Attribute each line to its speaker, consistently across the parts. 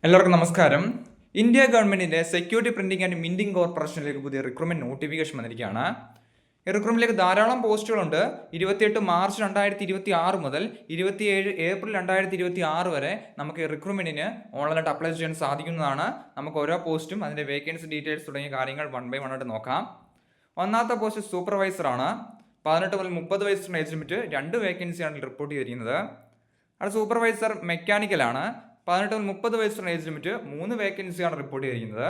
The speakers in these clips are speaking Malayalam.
Speaker 1: എല്ലാവർക്കും നമസ്കാരം. ഇന്ത്യ ഗവൺമെന്റിന്റെ സെക്യൂരിറ്റി പ്രിന്റിംഗ് ആൻഡ് മിന്റിംഗ് കോർപ്പറേഷനിലേക്ക് പുതിയ റിക്രൂട്ട്മെന്റ് നോട്ടിഫിക്കേഷൻ വന്നിരിക്കുകയാണ്. ഈ റിക്രൂട്ട്മെന്റിലേക്ക് ധാരാളം പോസ്റ്റുകളുണ്ട്. 28 മാർച്ച് 2026 മുതൽ 27 ഏപ്രിൽ 2026 വരെ നമുക്ക് ഈ റിക്രൂട്ട്മെന്റിന് ഓൺലൈനായിട്ട് അപ്ലൈ ചെയ്യാൻ സാധിക്കുന്നതാണ്. നമുക്ക് ഓരോ പോസ്റ്റും അതിന്റെ വേക്കൻസി ഡീറ്റെയിൽസ് തുടങ്ങിയ കാര്യങ്ങൾ വൺ ബൈ വൺ ആയിട്ട് നോക്കാം. ഒന്നാമത്തെ പോസ്റ്റ് സൂപ്പർവൈസർ ആണ്. 18 മുതൽ 30 വയസ്സുള്ള ഏജ് ലിമിറ്റ് 2 വേക്കൻസിയാണ് റിപ്പോർട്ട് ചെയ്തിരിക്കുന്നത്. അടുത്ത സൂപ്പർവൈസർ മെക്കാനിക്കലാണ്. 18 മുതൽ 30 വയസ്സുള്ള ഏജ് ലിമിറ്റ് 3 വേക്കൻസിയാണ് റിപ്പോർട്ട് ചെയ്തിരിക്കുന്നത്.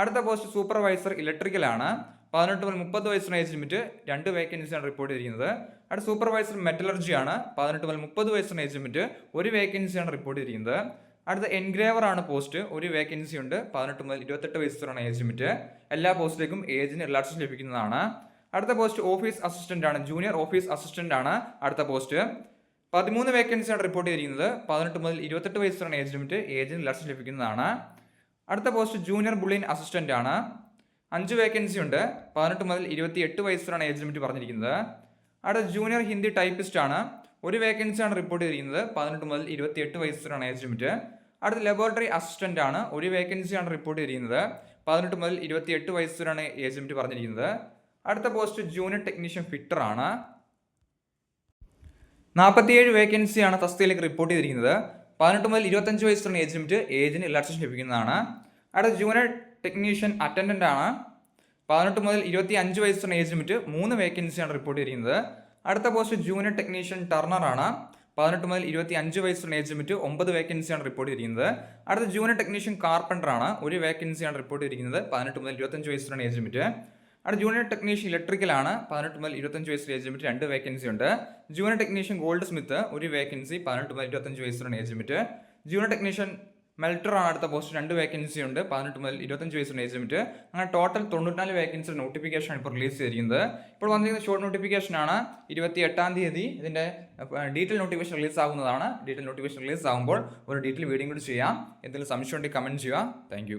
Speaker 1: അടുത്ത പോസ്റ്റ് സൂപ്പർവൈസർ ഇലക്ട്രിക്കലാണ്. 18 മുതൽ 30 വയസ്സുള്ള ഏജ് ലിമിറ്റ് 2 വേക്കൻസിയാണ് റിപ്പോർട്ട് ചെയ്തിരിക്കുന്നത്. അടുത്ത സൂപ്പർവൈസർ മെറ്റലർജിയാണ്. 18 മുതൽ 30 വയസ്സുള്ള ഏജ് ലിമിറ്റ് 1 വേക്കൻസിയാണ് റിപ്പോർട്ട് ചെയ്തിരിക്കുന്നത്. അടുത്ത എൻഗ്രേവർ ആണ് പോസ്റ്റ്, 1 വേക്കൻസി ഉണ്ട്. 18 മുതൽ 28 വയസ്സുള്ള ഏജ് ലിമിറ്റ്. എല്ലാ പോസ്റ്റിലേക്കും ഏജിന് റിലാക്സേഷൻ ലഭിക്കുന്നതാണ്. അടുത്ത പോസ്റ്റ് ഓഫീസ് അസിസ്റ്റന്റ് ആണ്, ജൂനിയർ ഓഫീസ് അസിസ്റ്റന്റ് ആണ് അടുത്ത പോസ്റ്റ്. 13 വേക്കൻസിയാണ് റിപ്പോർട്ട് ചെയ്തിരിക്കുന്നത്. 18 മുതൽ 28 വയസ്സുള്ള ഏജ് ലിമിറ്റ്, ഏജിന് റിലാക്സേഷൻ ലഭിക്കുന്നതാണ്. അടുത്ത പോസ്റ്റ് ജൂനിയർ ബുള്ളിയൻ അസിസ്റ്റന്റ് ആണ്. 5 വേക്കൻസി ഉണ്ട്. 18 മുതൽ 28 വയസ്സുള്ള ഏജ് ലിമിറ്റ് പറഞ്ഞിരിക്കുന്നത്. അടുത്ത ജൂനിയർ ഹിന്ദി ടൈപ്പിസ്റ്റ് ആണ്. 1 വേക്കൻസിയാണ് റിപ്പോർട്ട് ചെയ്തിരിക്കുന്നത്. 18 മുതൽ 28 വയസ്സുള്ള ഏജ് ലിമിറ്റ്. അടുത്ത ലബോറട്ടറി അസിസ്റ്റന്റ് ആണ്. 1 വേക്കൻസിയാണ് റിപ്പോർട്ട് ചെയ്തിരിക്കുന്നത്. 18 മുതൽ 28 വയസ്സുള്ള ഏജ് ലിമിറ്റ് പറഞ്ഞിരിക്കുന്നത്. അടുത്ത പോസ്റ്റ് ജൂനിയർ ടെക്നീഷ്യൻ ഫിറ്റർ ആണ്. 47 വേക്കൻസിയാണ് തസ്തികയിലേക്ക് റിപ്പോർട്ട് ചെയ്തിരിക്കുന്നത്. 18 മുതൽ 25 വയസ്സുള്ള ഏജ് ലിമിറ്റ്, ഏജിന് റിലാക്സേഷൻ ലഭിക്കുന്നതാണ്. അടുത്ത ജൂനിയർ ടെക്നീഷ്യൻ അറ്റൻഡന്റ് ആണ്. 18 മുതൽ 25 വയസ്സുള്ള ഏജ് ലിമിറ്റ്, 3 വേക്കൻസിയാണ് റിപ്പോർട്ട് ചെയ്തിരിക്കുന്നത്. അടുത്ത പോസ്റ്റ് ജൂനിയർ ടെക്നീഷ്യൻ ടർണർ ആണ്. 18 മുതൽ 25 വയസ്സുള്ള ഏജ് ലിമിറ്റ്, 9 വേക്കൻസിയാണ് റിപ്പോർട്ട് ചെയ്തിരിക്കുന്നത്. അടുത്ത ജൂനിയർ ടെക്നീഷ്യൻ കാർപ്പൻറ്റർ ആണ്. 1 വേക്കൻസിയാണ് റിപ്പോർട്ട് ചെയ്തിരിക്കുന്നത്. 18 മുതൽ 25 വയസ്സുള്ള ഏജ് ലിമിറ്റ്. അടുത്ത ജൂനിയർ ടെക്നീഷ്യൻ ഇലക്ട്രിക്കലാണ്. 18 മുതൽ 25 വയസ്സുള്ള ഏജ് ലിമിറ്റ്, 2 വേക്കൻസി ഉണ്ട്. Junior technician gold Smith, 1 vacancy. 18 മുതൽ 25 വയസ്സുള്ള age limit. Junior technician melter ആണ് അടുത്ത പോസ്റ്റ്, 2 വേക്കൻസി ഉണ്ട്. 18 മുതൽ 25 വയസ്സുള്ള ഏജ് ലിമിറ്റ്. അങ്ങനെ ടോട്ടൽ 94 വേക്കൻസി നോട്ടിഫിക്കേഷൻ ഇപ്പോൾ റിലീസ് ചെയ്തിരിക്കുന്നത്. ഇപ്പോൾ വന്നിരിക്കുന്ന ഷോർട്ട് നോട്ടിഫിക്കേഷൻ ആണ്. 28-ാം തീയതി ഇതിന്റെ ഡീറ്റെയിൽ നോട്ടിഫിക്കേഷൻ റിലീസ് ആകുന്നതാണ്. ഡീറ്റെയിൽ നോട്ടിഫിക്കേഷൻ റിലീസ് ആകുമ്പോൾ ഒരു ഡീറ്റെയിൽ വീഡിയോ കൂടി ചെയ്യാം. എന്തെങ്കിലും സംശയം ഉണ്ടെങ്കിൽ കമന്റ് ചെയ്യുക. താങ്ക്